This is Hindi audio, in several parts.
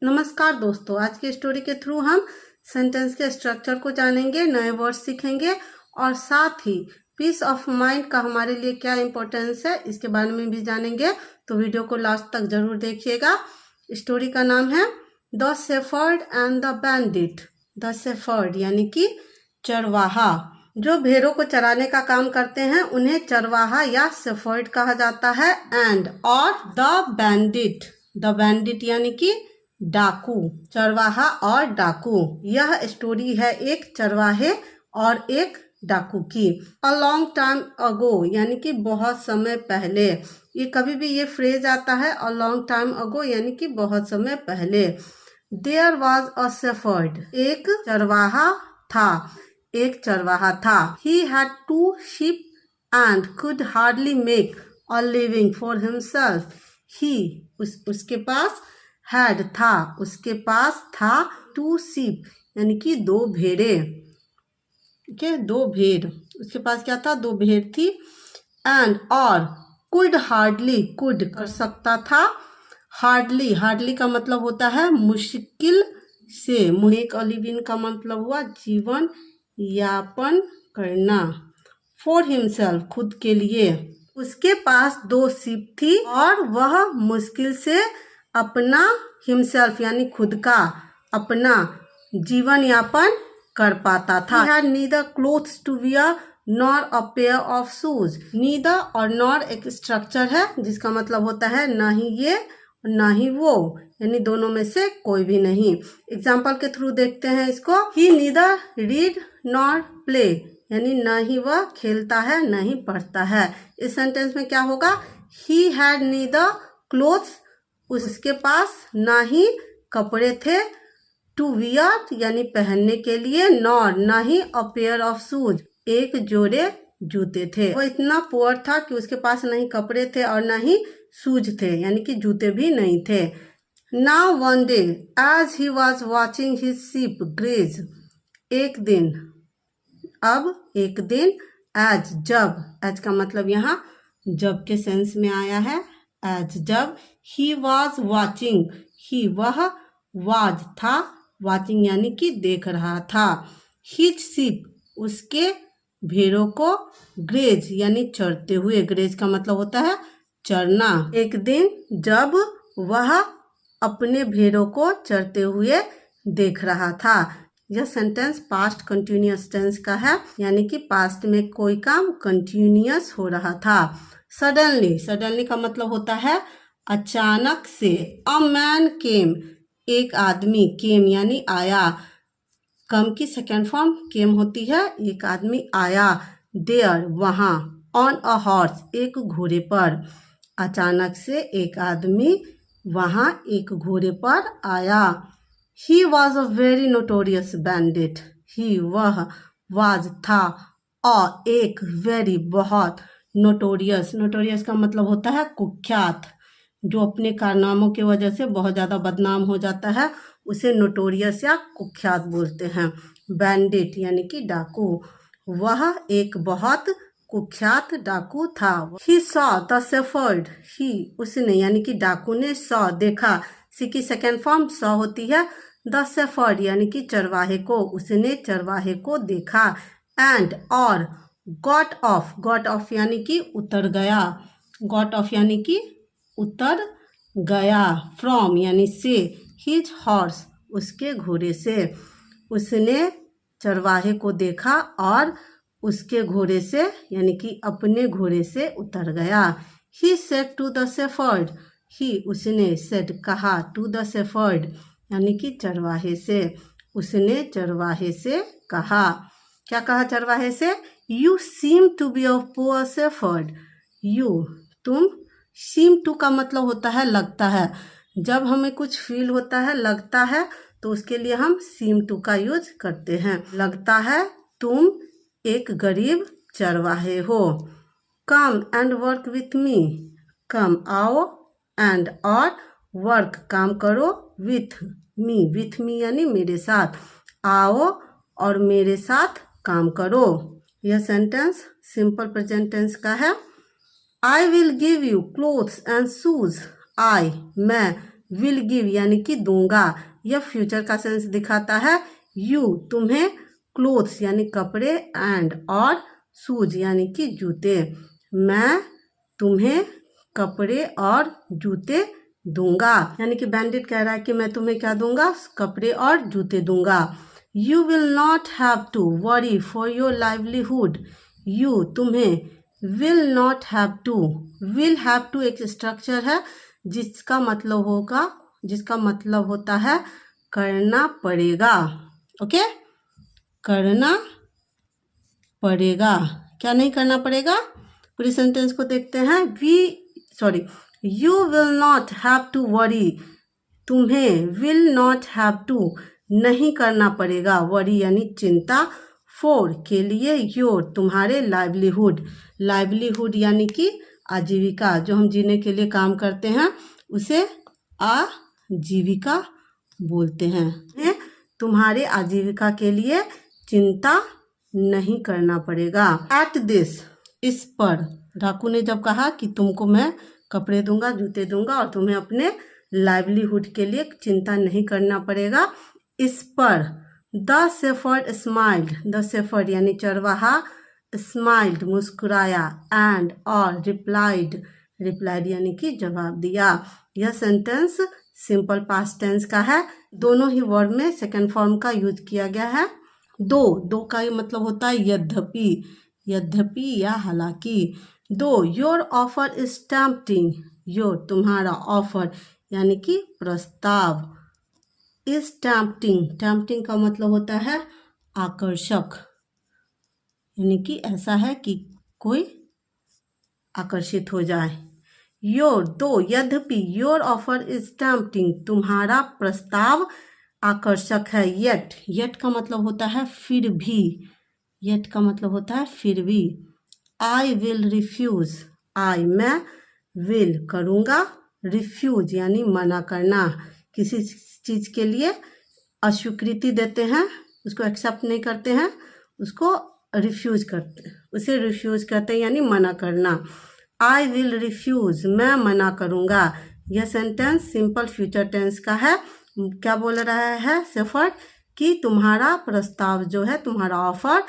नमस्कार दोस्तों, आज की स्टोरी के थ्रू हम सेंटेंस के स्ट्रक्चर को जानेंगे, नए वर्ड सीखेंगे और साथ ही पीस ऑफ माइंड का हमारे लिए क्या इम्पोर्टेंस है इसके बारे में भी जानेंगे। तो वीडियो को लास्ट तक जरूर देखिएगा। स्टोरी का नाम है the shepherd and the bandit. The shepherd यानी कि चरवाहा। जो भेड़ों को चराने का काम करते हैं उन्हें चरवाहा या शेफर्ड कहा जाता है। एंड और द बैंडिट। द बैंडिट यानी कि डाकू। चरवाहा और डाकू। यह स्टोरी है एक चरवाहे और एक डाकू की। अ लॉन्ग टाइम अगो यानी कि बहुत समय पहले। ये कभी भी ये फ्रेज आता है अ लॉन्ग टाइम अगो यानी कि बहुत समय पहले। There was a shepherd. एक चरवाहा था। एक चरवाहा था। He had 2 sheep and could hardly make a living for himself. ही उसके पास हैड था, उसके पास था 2 sheep यानी कि 2 भेड़े। ठीक है, 2 भेड़। उसके पास क्या था? 2 भेड़ थी। एंड और कुड हार्डली, कुड कर सकता था। हार्डली, हार्डली का मतलब होता है मुश्किल से। मेक अ लिविंग का मतलब हुआ जीवन यापन करना। फॉर हिमसेल्फ खुद के लिए। उसके पास 2 sheep थी और वह मुश्किल से अपना हिमसेल्फ यानी खुद का अपना जीवन यापन कर पाता था। He had neither clothes to wear nor a pair of shoes. Neither और nor एक स्ट्रक्चर है जिसका मतलब होता है ना ही ये ना ही वो, यानी दोनों में से कोई भी नहीं। एग्जाम्पल के थ्रू देखते हैं इसको। He neither read nor play यानी ना ही वह खेलता है ना ही पढ़ता है। इस सेंटेंस में क्या होगा? He had neither clothes उसके पास ना ही कपड़े थे। टू वियर यानी पहनने के लिए। नॉर ना ही अ पेयर ऑफ शूज एक जोड़े जूते थे। वो इतना पुअर था कि उसके पास ना ही कपड़े थे और ना ही शूज थे यानी कि जूते भी नहीं थे। Now one day as he was watching his sheep graze. एक दिन, अब एक दिन। एज जब, एज का मतलब यहाँ जब के सेंस में आया है। एज जब। ही वॉज वॉचिंग, ही वह, वाज था, वॉचिंग यानी कि देख रहा था। हिज शीप उसके भेड़ों को। ग्रेज यानी चरते हुए। ग्रेज का मतलब होता है चरना। एक दिन जब वह अपने भेड़ों को चरते हुए देख रहा था। यह सेंटेंस पास्ट कंटिन्यूअस टेंस का है यानी कि पास्ट में कोई काम कंटिन्यूअस हो रहा था। सडनली, सडनली का मतलब होता है अचानक से। अ मैन केम एक आदमी। केम यानी आया। कम की सेकेंड फॉर्म केम होती है। एक आदमी आया। देयर वहाँ। ऑन अ हॉर्स एक घोड़े पर। अचानक से एक आदमी वहाँ एक घोड़े पर आया। He was a very notorious bandit. He वह, वाज था, अ एक, वेरी बहुत, नोटोरियस, नोटोरियस का मतलब होता है कुख्यात। जो अपने कारनामों की वजह से बहुत ज़्यादा बदनाम हो जाता है उसे नोटोरियस या कुख्यात बोलते हैं। बैंडिट यानी कि डाकू। वह एक बहुत कुख्यात डाकू था। He saw the shepherd. He उसने यानी कि डाकू ने सॉ देखा। सी की सेकेंड फॉर्म सॉ होती है। द शेफर्ड यानी कि चरवाहे को। उसने चरवाहे को देखा। एंड और गॉट ऑफ, गॉट ऑफ यानी कि उतर गया। गॉट ऑफ यानी कि उतर गया। फ्रॉम यानी से। हिज हॉर्स उसके घोड़े से। उसने चरवाहे को देखा और उसके घोड़े से यानी कि अपने घोड़े से उतर गया। He said to the shepherd. He उसने, सेड कहा, टू द शेफर्ड यानी कि चरवाहे से। उसने चरवाहे से कहा। क्या कहा चरवाहे से? You seem to be a poor shepherd. You तुम। सीम टू का मतलब होता है लगता है। जब हमें कुछ फील होता है, लगता है, तो उसके लिए हम सीम टू का यूज करते हैं। लगता है तुम एक गरीब चरवाहे हो। Come and work with me. Come आओ, एंड और वर्क काम करो, विथ मी यानी मेरे साथ। आओ और मेरे साथ काम करो। यह सेंटेंस सिंपल प्रेजेंट टेंस का है। I will give you clothes and shoes. I मैं विल गिव यानी कि दूंगा, यह फ्यूचर का सेंस दिखाता है। यू तुम्हें क्लोथ्स यानी कपड़े, एंड और शूज यानी कि जूते, मैं तुम्हें कपड़े और जूते दूंगा, यानी कि बैंडिट कह रहा है कि मैं तुम्हें क्या दूंगा, कपड़े और जूते दूंगा। You will not have to worry for your livelihood, you तुम्हें, will not have to, will have to एक स्ट्रक्चर है जिसका मतलब होता है करना पड़ेगा। ओके, करना पड़ेगा, क्या नहीं करना पड़ेगा। पूरी सेंटेंस को देखते हैं। You will not have to worry, तुम्हें विल नॉट हैव टू नहीं करना पड़ेगा, वरी यानी चिंता, फॉर के लिए, योर तुम्हारे, लाइवलीहुड, लाइवलीहुड यानी कि आजीविका, जो हम जीने के लिए काम करते हैं उसे आजीविका बोलते हैं। तुम्हारे आजीविका के लिए चिंता नहीं करना पड़ेगा। एट दिस, इस पर, डाकू ने जब कहा कि तुमको मैं कपड़े दूंगा, जूते दूंगा और तुम्हें अपने लाइवलीहुड के लिए चिंता नहीं करना पड़ेगा, इस पर the shepherd smiled, the shepherd यानी चरवाहा, स्माइल्ड मुस्कुराया, एंड और रिप्लाइड, रिप्लाइड यानी कि जवाब दिया। यह सेंटेंस सिंपल पास्ट टेंस का है, दोनों ही वर्ब में सेकंड फॉर्म का यूज किया गया है। दो का ये मतलब होता है यद्यपि, यद्यपि या हालांकि। दो your offer is tempting, your तुम्हारा, ऑफर यानी कि प्रस्ताव, इज टेम्प्टिंग, टेम्प्टिंग का मतलब होता है आकर्षक, यानी कि ऐसा है कि कोई आकर्षित हो जाए। योर, दो यद्यपि, योर ऑफर इज टेम्प्टिंग, तुम्हारा प्रस्ताव आकर्षक है। येट, येट का मतलब होता है फिर भी, येट का मतलब होता है फिर भी। आई विल रिफ्यूज, आई मैं, विल करूँगा, रिफ्यूज यानी मना करना, किसी चीज़ के लिए अस्वीकृति देते हैं, उसको एक्सेप्ट नहीं करते हैं, उसको रिफ्यूज करते हैं, उसे रिफ्यूज करते हैं यानी मना करना। आई विल रिफ्यूज, मैं मना करूँगा। यह सेंटेंस सिंपल फ्यूचर टेंस का है। क्या बोल रहा है शेफर्ड कि तुम्हारा प्रस्ताव जो है, तुम्हारा ऑफर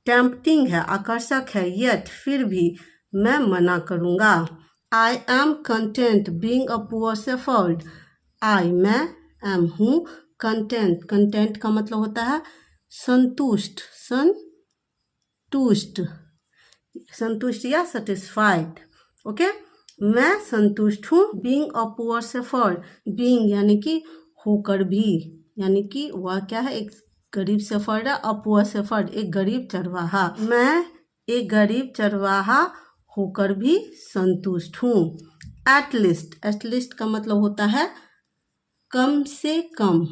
टेम्प्टिंग है, आकर्षक है, येट फिर भी मैं मना करूँगा। I am content being a poor shepherd, I मैं, एम हूँ, कंटेंट, कंटेंट का मतलब होता है संतुष्ट, संतुष्ट या सेटिस्फाइड। ओके, मैं संतुष्ट हूँ। Being a poor shepherd, being यानी कि होकर भी, यानी कि वह क्या है, एक गरीब शेफर्ड है, अ पुअर शेफर्ड एक गरीब चरवाहा, मैं एक गरीब चरवाहा होकर भी संतुष्ट हूँ। एटलीस्ट का मतलब होता है कम से कम,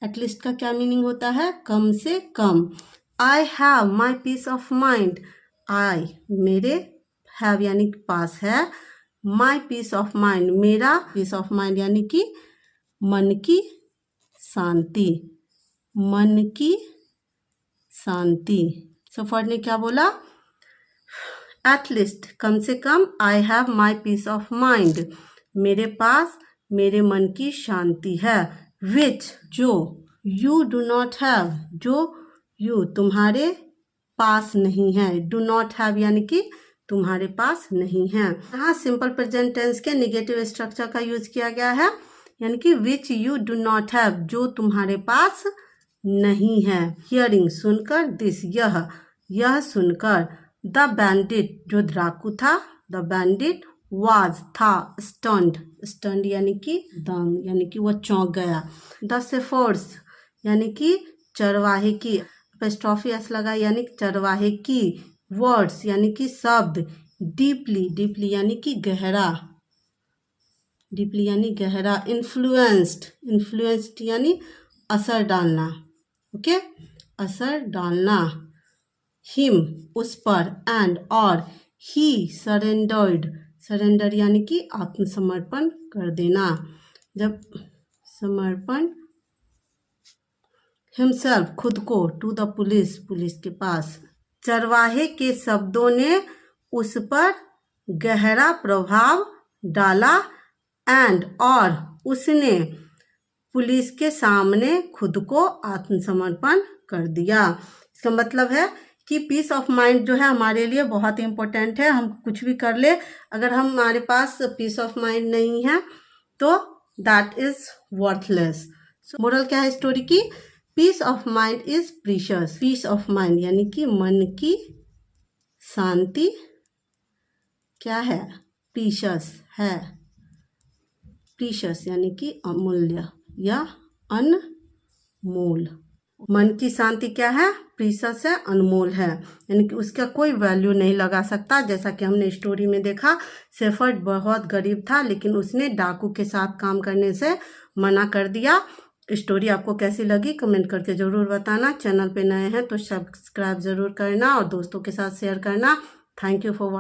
एटलीस्ट का क्या मीनिंग होता है, कम से कम। I have my peace of mind, I मेरे, हैव यानी पास है, माई पीस ऑफ माइंड मेरा, पीस ऑफ माइंड यानी कि मन की शांति, मन की शांति। शेफर्ड ने क्या बोला, एटलीस्ट कम से कम, I have my peace of mind मेरे पास मेरे मन की शांति है। विच जो, यू डू नॉट हैव जो यू तुम्हारे पास नहीं है, डू नॉट हैव यानी कि तुम्हारे पास नहीं है। यहाँ सिंपल प्रेजेंट टेंस के नेगेटिव स्ट्रक्चर का यूज किया गया है, यानी कि which you do not have जो तुम्हारे पास नहीं है। हियरिंग सुनकर, दिस यह सुनकर। द बैंडिट जो डाकू था, द बैंडिट वाज था, स्टंड यानी कि दंग, यानी कि वह चौंक गया। द शेफर्ड्स यानी कि चरवाहे की, एपोस्ट्रोफी एस लगा यानी चरवाहे की। वर्ड्स यानी कि शब्द। डीपली यानी कि गहरा, डीपली यानी गहरा। इन्फ्लुएंस्ड यानी असर डालना, ओके, असर डालना। हिम उस पर, एंड और, ही सरेंडर यानी कि आत्मसमर्पण कर देना, जब समर्पण, हिमसेल्फ खुद को, टू द पुलिस के पास। चरवाहे के शब्दों ने उस पर गहरा प्रभाव डाला, एंड और उसने पुलिस के सामने खुद को आत्मसमर्पण कर दिया। इसका मतलब है कि पीस ऑफ माइंड जो है हमारे लिए बहुत इंपॉर्टेंट है। हम कुछ भी कर ले, अगर हमारे पास पीस ऑफ माइंड नहीं है तो दैट इज वर्थलेस। मोरल क्या है स्टोरी की? Peace of mind is precious. Peace of mind यानी कि मन की शांति क्या है? प्रीशियस है। प्रीशियस यानी कि अमूल्य या अनमोल। मन की शांति क्या है? प्रीशियस है, अनमोल है, यानी कि उसका कोई वैल्यू नहीं लगा सकता। जैसा कि हमने स्टोरी में देखा, शेफर्ड बहुत गरीब था लेकिन उसने डाकू के साथ काम करने से मना कर दिया। स्टोरी आपको कैसी लगी कमेंट करके ज़रूर बताना। चैनल पे नए हैं तो सब्सक्राइब ज़रूर करना और दोस्तों के साथ शेयर करना। Thank you for